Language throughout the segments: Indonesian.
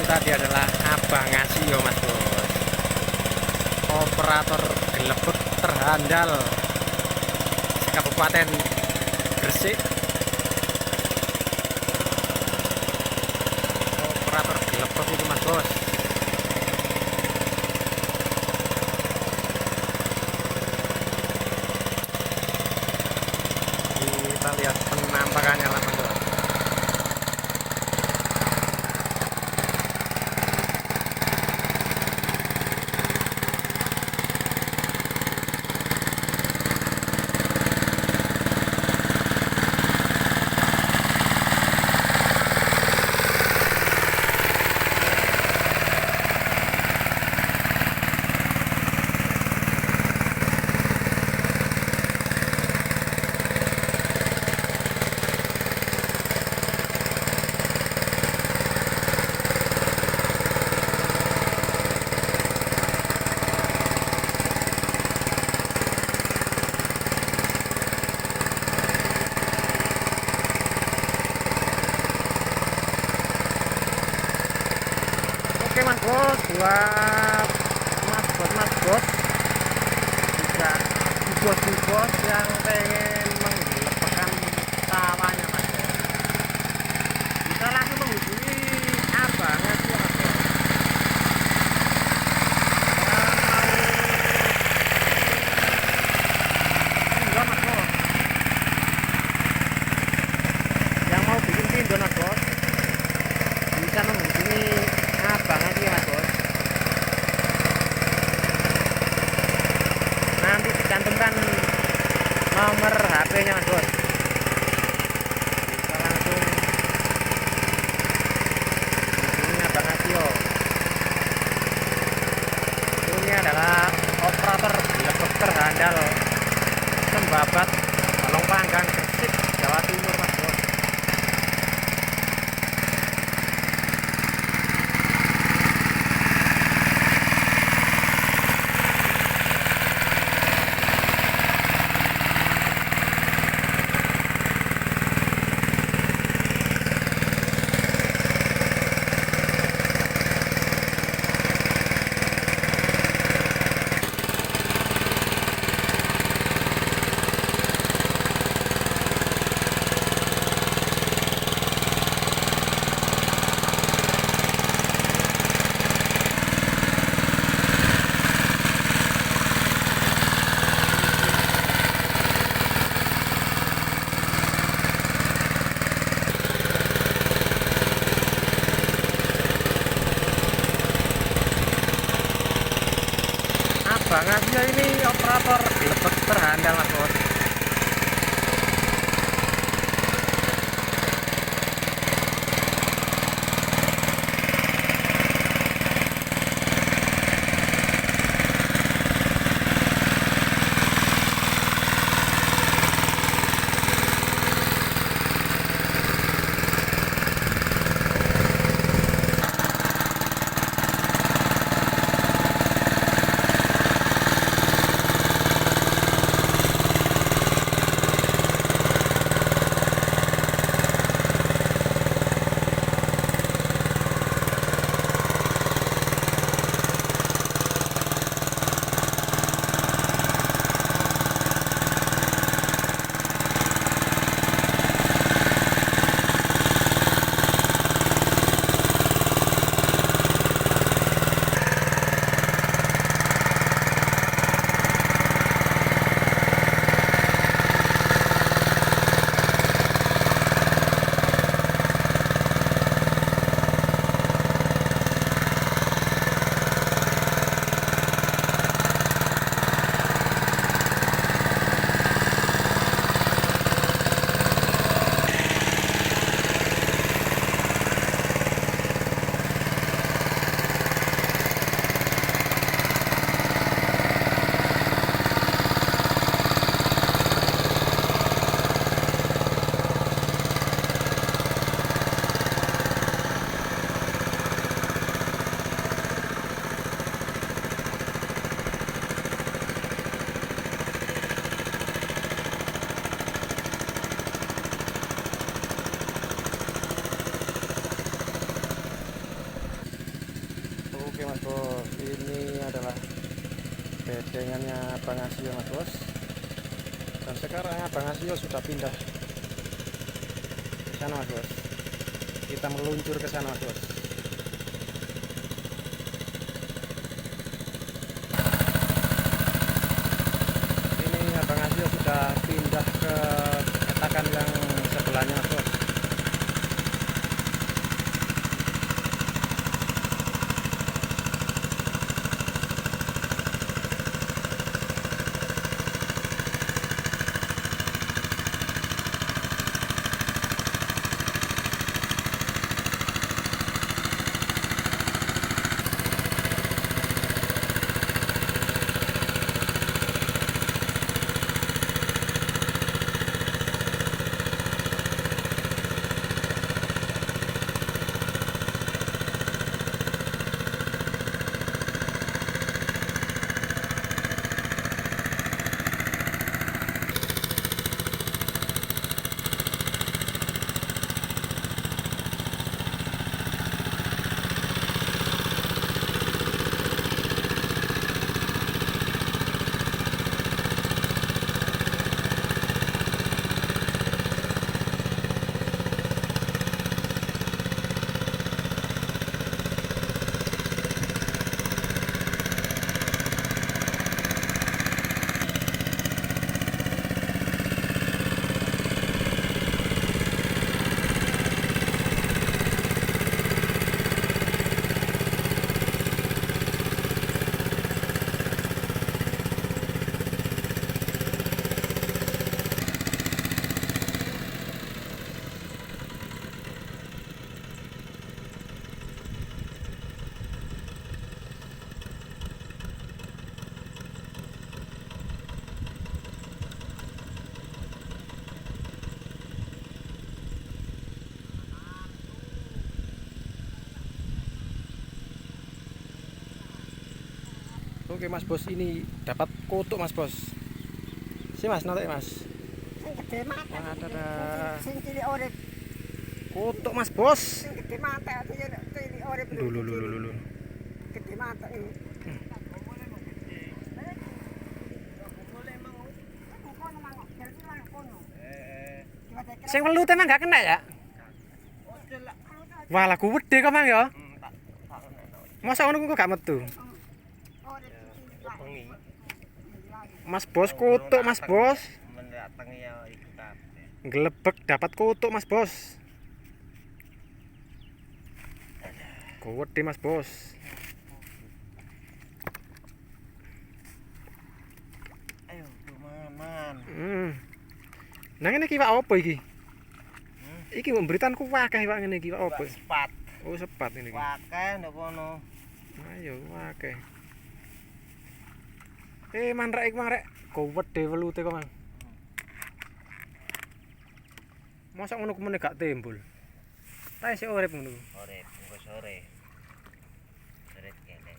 tadi adalah Abang Asio Mas Bos, operator gelebek terhandal Kabupaten Gresik. Operator gelebek itu Mas Bos. Kita lihat penampakannya lah Mas Bos. Oke Mas Bos, buat Mas Bos juga bos yang pengen menggelepkan sawahnya Mas Bos, bisa langsung menghubungi Abang Asio Mas Bos. Yang mau bikin tindon Mas Bos, bisa menghubungi Abang Asio Mas Bos. Nanti dicantumkan nomor HP-nya Mas Bos. Bisa langsung hubungi Abang Asio. Ini adalah operator gelebek terhandal Sembabat, Balong Panggang, Gresik, Jawa Timur Mas Bos. Abang Asio ini operator gelebek terhandal Mas Bos. bedengannya Bang Asio Mas Bos. Dan sekarang Bang Asio sudah pindah ke sana Mas Bos. Kita meluncur ke sana Mas Bos. Ini Bang Asio sudah pindah ke petakan yang sebelahnya Mas Bos. Oke Mas Bos, ini dapat kotok Mas Bos. Si Mas, nanti Mas. Gede mata. Ada Sing cilik urip. kotok Mas Bos. Sing gede mata cilik urip. Lulu. Gede mata ini. Sing welut emang gak kena ya? Wah, lagu gede kok Mang ya. Masa ngono kok gak metu? Mas Bos, kotok Mas Bos. Gelebek dapat kotok Mas Bos. Gede Mas Bos. Ayo, man. Nang ngene iki Pak opo iki? Iki pemberitanku akeh Pak ngene iki Pak opo? Sepat. Oh, sepat ini iki. Akeh ndek kono. Ayo akeh. Manrek iki manrek. Gede welute kok, Mang. Mosok ngono kumene gak timbul. Ta isih urip ngono. Urip, engko sore. Sore kene.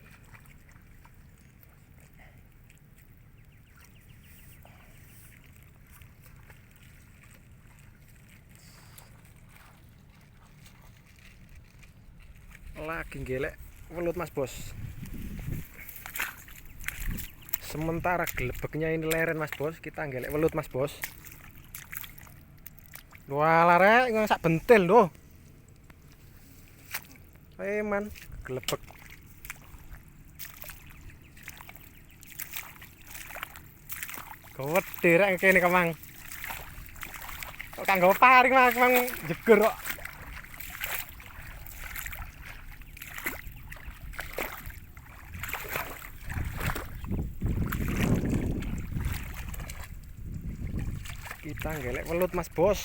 Lagi gelek welut Mas Bos. Sementara gelebeknya ini leren Mas Bos, kita gelek welut Mas Bos. Wah larek nggak sak bentil doh. Man gelebek. Gede rek kene Mang. Kok kanggo paring Mang jeger kok. Kita gelek welut Mas Bos.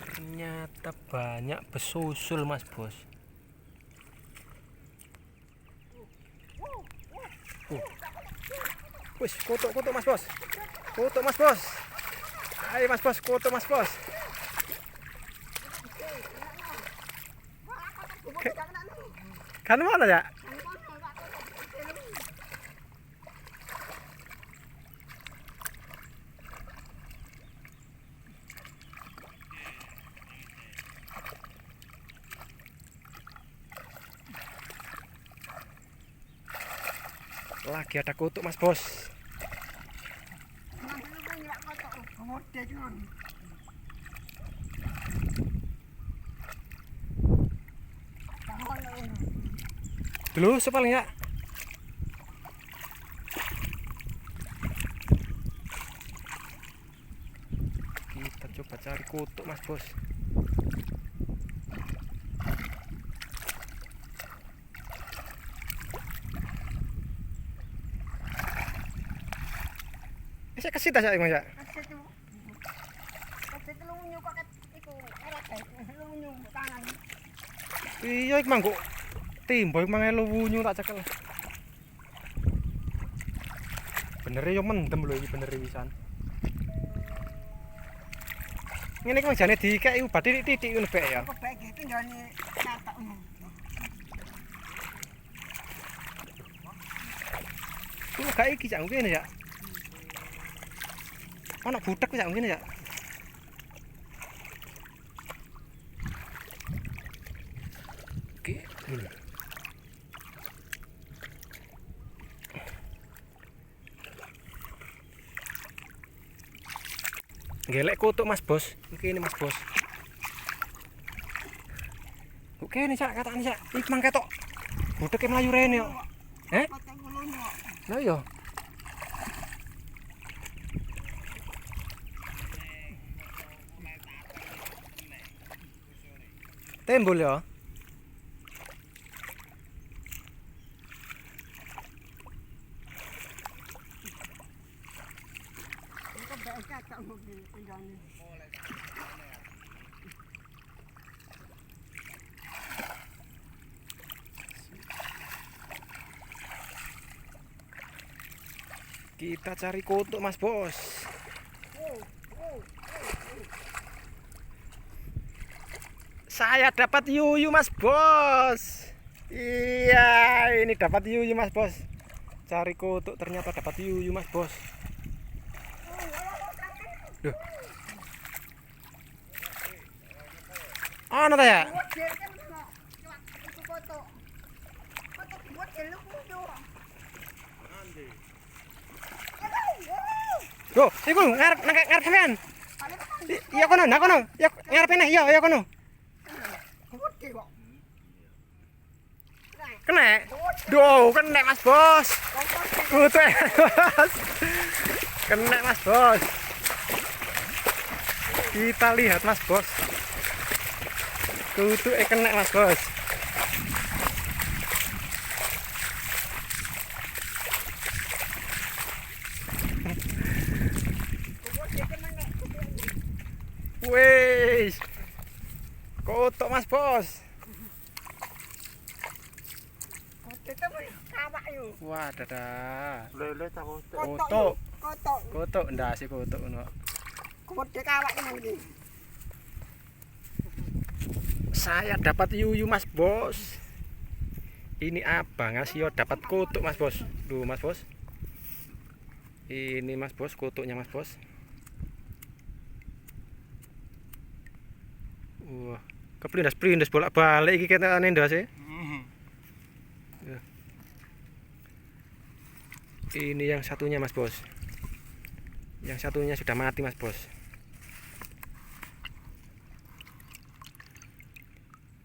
Ternyata banyak besusul Mas Bos. Wis kotok Mas Bos. Kotok Mas Bos. Ayo Mas Bos, kotok Mas Bos. Kan mana ya? Lagi ada kutuk mas bos. Nanti lu punya kotor. Gede cuman. Dulu paling ya. Kita coba cari kutuk mas bos. Saya kasih tas ya mas ya. Iya iki mangko timbo iki mangelo wunyu tak cekel. Bener yo mendem lho iki bener wisan. Ngene iki jane dikek iku bathi titik ngono bae ya. Kok bae iki njane katak ngono. Ku gak iki cak ngene ya. Ana butek cak ngene ya. Oke, dulu. Gelek kutuk mas bos. Iki ini mas bos. Oke ini cak katane cak. Iki mang ketok. Budeke mlayu rene kok. Kotak gulune kok. Lah iya. Tembul ya. Kok bae katak ngono njane. Kita cari kutuk mas bos. Saya dapat yuyu mas bos. Iya ini dapat yuyu mas bos. Cari kutuk ternyata dapat yuyu mas bos. Duh. Ana ta ya? Yo, iku ngarep sampean. Iya kono, nah kono. Ya ngarepe neh, iya kono. Gede kok. Kena. Duh, kena mas bos. Kutuk mas. Kena mas bos. Kita lihat mas bos. Kutuk kena mas bos. Wes. Kutuk mas bos. Wah, dadah. Lele tak kutuk. Kutuk. Kotak. Kutuk ndase kutuk ngono. Gede kawak iki. Saya dapat yuyu mas bos. Ini abang ngasih dapat kutuk mas bos. Duh mas bos. Ini mas bos kutuknya mas bos. Wah, keplindas-plindas bolak-balik iki ketane ndase. Ini yang satunya mas bos. Yang satunya sudah mati mas bos.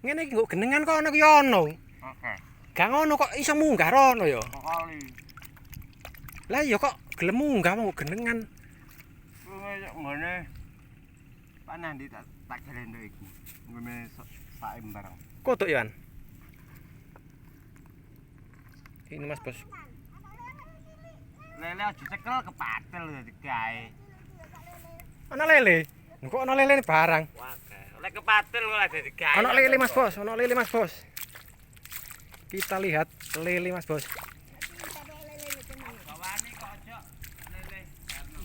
Ngene iki kok genengan kok ana ki ono. Oke. Gak ngono kok iso munggah rono ya. Kali. Lah ya kok gelem munggah mau genengan. Ngene. Panah ndi tak gelendo iki. Ngene saem barang. Kutuk ya. Ini mas bos. Lele aja cekel kepatel dadi gawe. Ana lele. Kok ana lele barang. Wah, oleh kepatel kok dadi gawe. Ana lele mas bos, ana lele mas bos. Kita lihat lele mas bos. Bawane kok aja lele karno.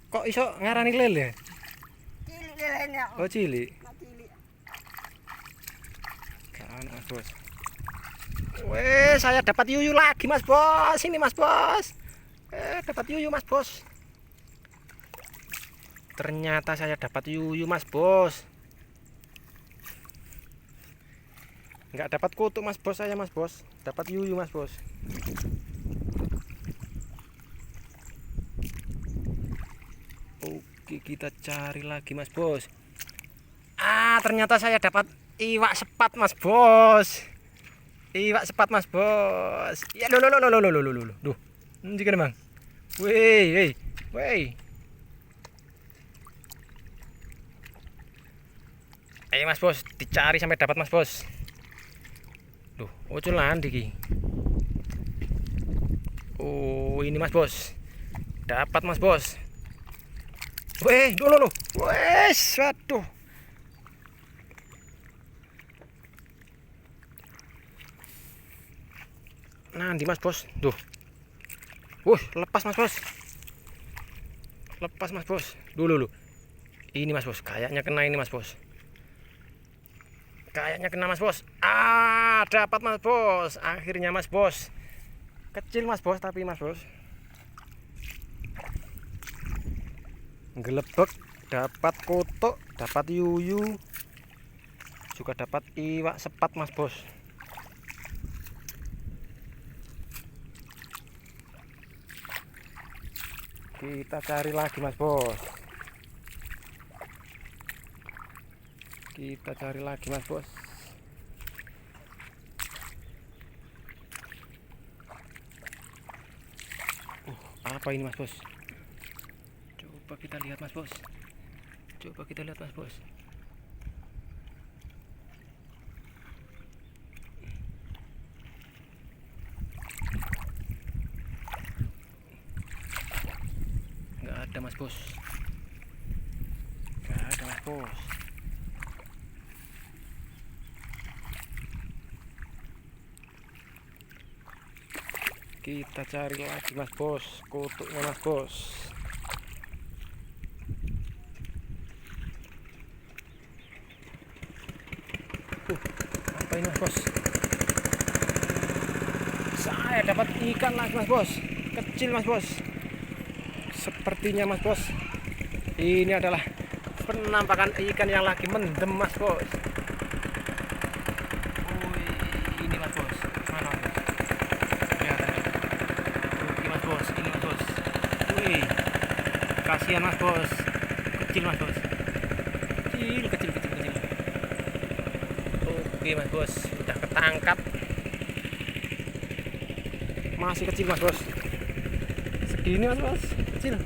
Kok iso ngarani lele? Cilik lelene. Oh cilik. Cilik. Gak ana mas bos. Weh, saya dapat yuyu lagi mas bos. Ini mas bos. Dapat yuyu mas bos. Ternyata saya dapat yuyu mas bos. Nggak dapat kutuk mas bos, saya mas bos. Dapat yuyu mas bos. Oke, kita cari lagi mas bos. Ternyata saya dapat iwak sepat mas bos. Iwak sepat mas bos. Ya lo. Duh. Jika bang. Weh. Ayo mas bos, dicari sampai dapat mas bos. Duh, uculan diki. Oh, ini mas bos. Dapat mas bos. Weh, lo. Wes, waduh. Nanti mas bos. Duh. Lepas mas bos. Lepas mas bos. Dulu. Ini mas bos, kayaknya kena ini mas bos. Kayaknya kena mas bos. Dapat mas bos. Akhirnya mas bos. Kecil mas bos, tapi mas bos. Gelebek, dapat kotok, dapat yuyu, juga dapat iwak sepat mas bos. Kita cari lagi mas bos. Kita cari lagi mas bos. Apa ini mas bos? Coba kita lihat mas bos. Nggak ada mas bos. Kita cari lagi mas bos, kutuknya mas bos. Apa ini mas bos? Saya dapat ikan lagi mas bos, kecil mas bos. Sepertinya mas bos, ini adalah penampakan ikan yang lagi mendem mas bos. Ini mas bos, mana mas? Ini mas bos. Kasihan mas bos. Kecil mas bos. Kecil. Oke mas bos, udah ketangkap. Masih kecil mas bos. Segini mas bos, kecil.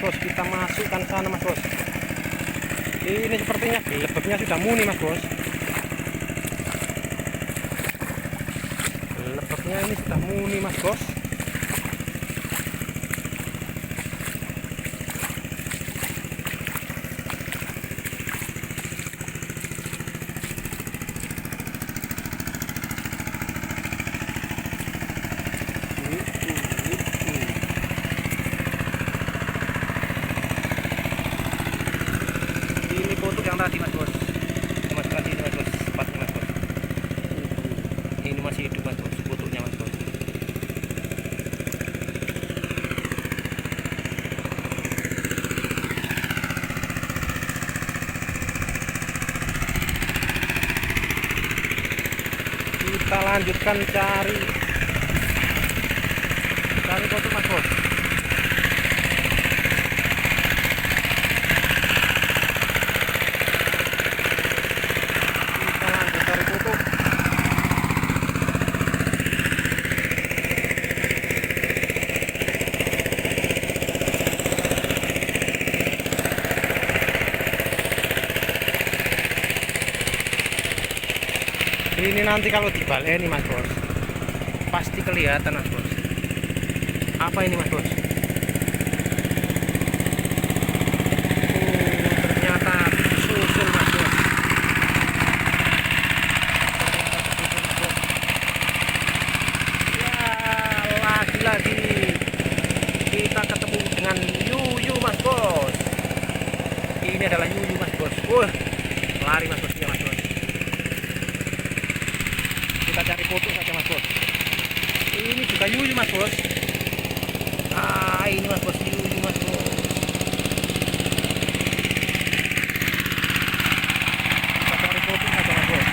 Bos, kita masukkan sana mas bos. Ini sepertinya gelebeknya sudah muni mas bos. Gelebeknya ini sudah muni mas bos. Untuk yang tadi mas bos, ini mas bos, sepatnya mas bos. Ini masih hidup mas bos, kutuknya mas bos. Kita lanjutkan cari kutuk mas bos. Ini nanti kalau dibalik nih mas bos, pasti kelihatan mas bos. Apa ini mas bos? Ternyata susul mas bos. Ya, lagi-lagi kita ketemu dengan yuyu mas bos. Ini adalah yuyu mas bos. Lari mas bos, iya mas bos. Kita cari foto saja mas bos. Ini juga yuyu mas bos. Ah ini mas bos, yuyu mas bos. Kita cari foto saja mas bos.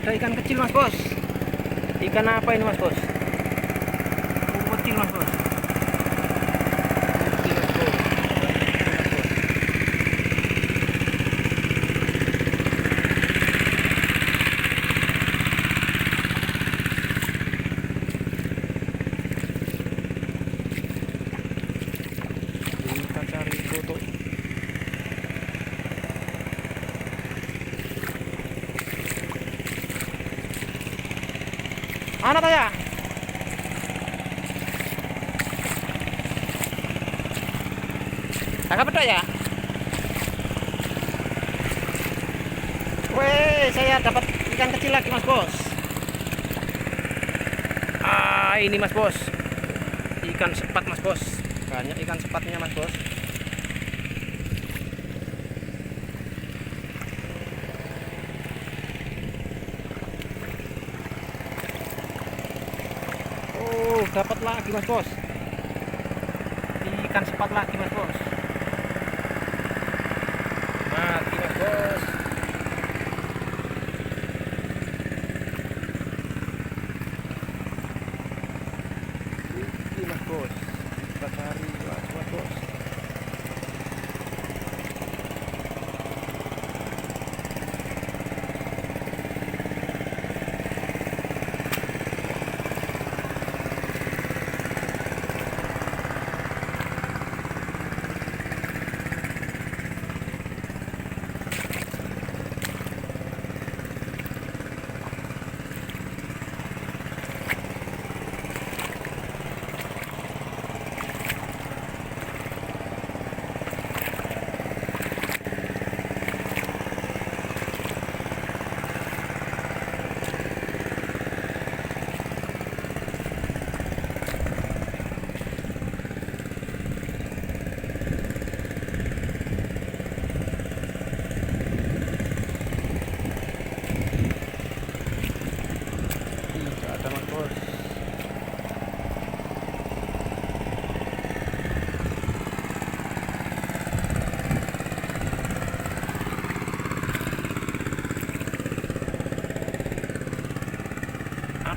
Ada ikan kecil mas bos. Ikan apa ini mas bos? Kecil mas bos. Kecil mas bos. Kita cari foto. Mana tanya? Tangkap pedak ya? Weh, saya dapat ikan kecil lagi mas bos. Ah, ini mas bos. Ikan sepat mas bos. Banyak ikan sepatnya mas bos. Dapat lagi mas bos, ikan sepat lagi mas bos, mati mas bos. Ini mas bos, kita cari lagi mas bos.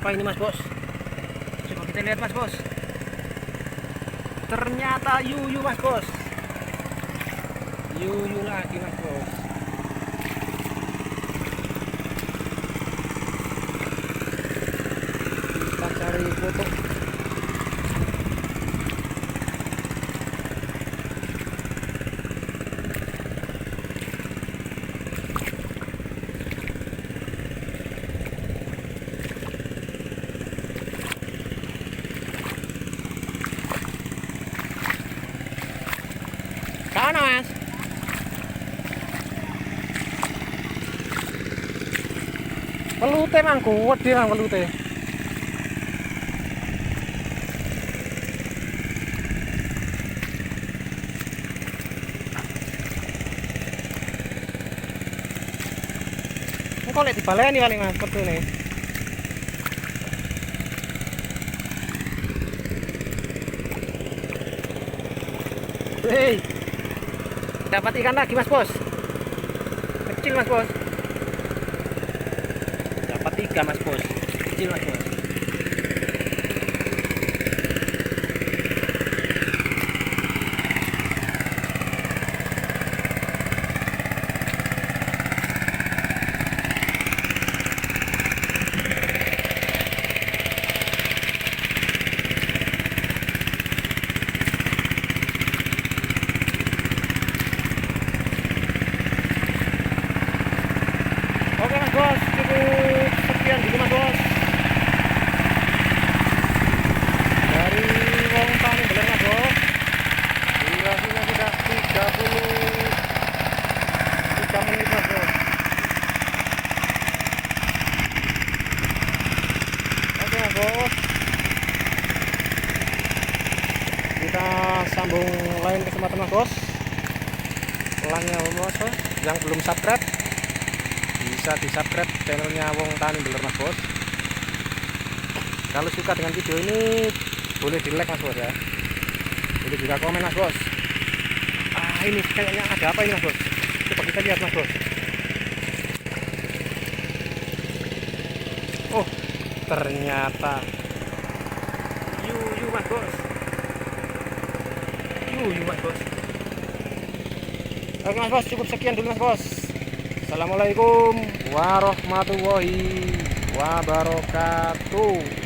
Apa ini mas bos? Coba kita lihat mas bos. Ternyata yuyu mas bos. Yuyu lagi mas bos. Kita cari foto. Mana mas? Pelute mang kuat dia mang pelute. Kok lek dibaleni paling mas petune. Hei. Dapat ikan lagi mas bos, kecil mas bos. Dapat 3 mas bos, kecil mas bos. Oke mas bos, cukup sekian dulu mas bos. sambung lain kesempatan mas bos. Ulangnya mas bos, yang belum subscribe bisa di subscribe channelnya Wong Tani Beler mas bos. Kalau suka dengan video ini boleh di like mas bos ya, boleh juga komen mas bos. Ini kayaknya ada apa ini mas bos, coba kita lihat mas bos. Oh ternyata yuyu mas bos, yuyu mas bos. Oke mas bos, cukup sekian dulu mas bos. Assalamualaikum warahmatullahi wabarakatuh.